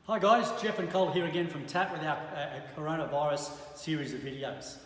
Hi guys, Jeff and Cole here again from TAP with our coronavirus series of videos.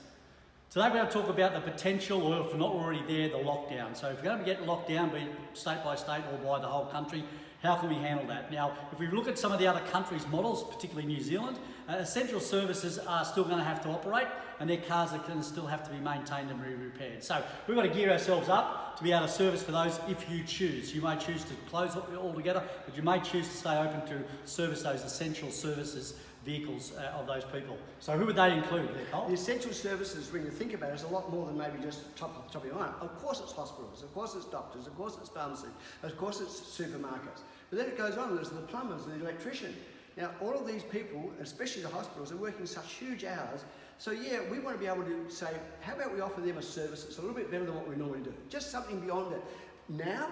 Today we're going to talk about the potential, or if not already there, the lockdown. So if we're going to get locked down, be it state by state or by the whole country, how can we handle that? Now, if we look at some of the other countries' models, particularly New Zealand, essential services are still going to have to operate and their cars are going to still have to be maintained and repaired. So we've got to gear ourselves up to be able to service for those if you choose. You may choose to close it altogether, but you may choose to stay open to service those essential services vehicles of those people. So who would they include there, Cole? The essential services, when you think about it, is a lot more than maybe just top of your mind. Of course it's hospitals, of course it's doctors, of course it's pharmacy, of course it's supermarkets. But then it goes on, there's the plumbers, the electrician. Now all of these people, especially the hospitals, are working such huge hours. So yeah, we want to be able to say, how about we offer them a service that's a little bit better than what we normally do? Just something beyond it. Now,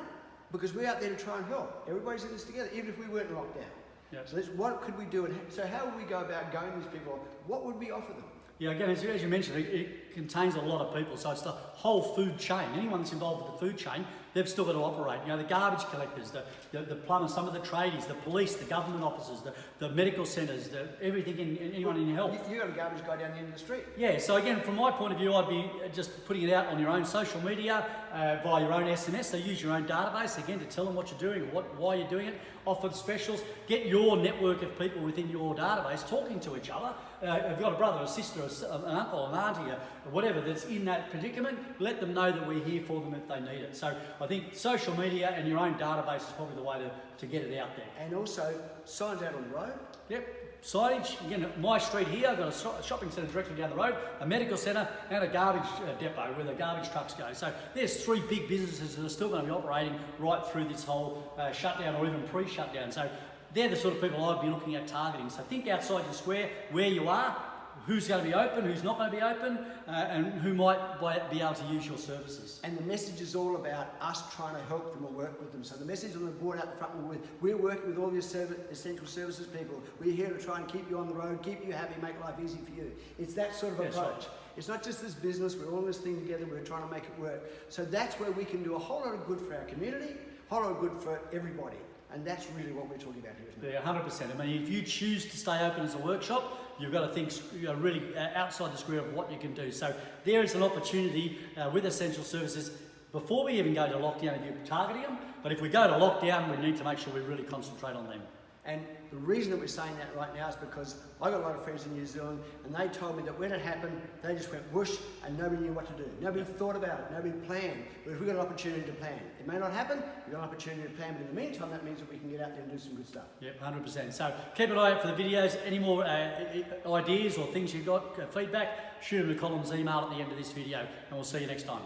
because we're out there to try and help. Everybody's in this together, even if we weren't locked down. Yep. So what could we do? And so how would we go about going to these people? What would we offer them? Yeah, again, as you mentioned, it contains a lot of people. So it's the whole food chain. Anyone that's involved with the food chain, they've still got to operate. You know, the garbage collectors, the plumbers, some of the tradies, the police, the government officers, the medical centres, everything, anyone in health. You've got a garbage guy down the end of the street. Yeah, so again, from my point of view, I'd be just putting it out on your own social media, via your own SMS. So use your own database, again, to tell them what you're doing, why you're doing it, offer specials, get your network of people within your database talking to each other. If you've got a brother, a sister, an uncle, an auntie, or whatever that's in that predicament, let them know that we're here for them if they need it. So I think social media and your own database is probably the way to get it out there. And also signs out on the road. Yep, signage. Again, my street here, I've got a shopping centre directly down the road, a medical centre and a garbage depot where the garbage trucks go. So there's three big businesses that are still going to be operating right through this whole shutdown or even pre-shutdown. So they're the sort of people I'd be looking at targeting. So think outside your square, where you are, who's going to be open, who's not going to be open, and who might be able to use your services. And the message is all about us trying to help them and work with them. So the message on the board out the front, we're working with all your essential services people. We're here to try and keep you on the road, keep you happy, make life easy for you. It's that sort of approach. Right. It's not just this business, we're all in this thing together, we're trying to make it work. So that's where we can do a whole lot of good for our community, a whole lot of good for everybody. And that's really what we're talking about here, isn't it? Yeah, 100%. I mean, if you choose to stay open as a workshop, you've got to think really outside the square of what you can do. So there is an opportunity with essential services before we even go to lockdown if you're targeting them. But if we go to lockdown, we need to make sure we really concentrate on them. And the reason that we're saying that right now is because I got a lot of friends in New Zealand and they told me that when it happened, they just went whoosh and nobody knew what to do. Nobody thought about it, nobody planned. But if we've got an opportunity to plan, it may not happen, we've got an opportunity to plan, but in the meantime, that means that we can get out there and do some good stuff. Yep, 100%. So keep an eye out for the videos. Any more ideas or things you've got, feedback, shoot them to Colin's email at the end of this video and we'll see you next time.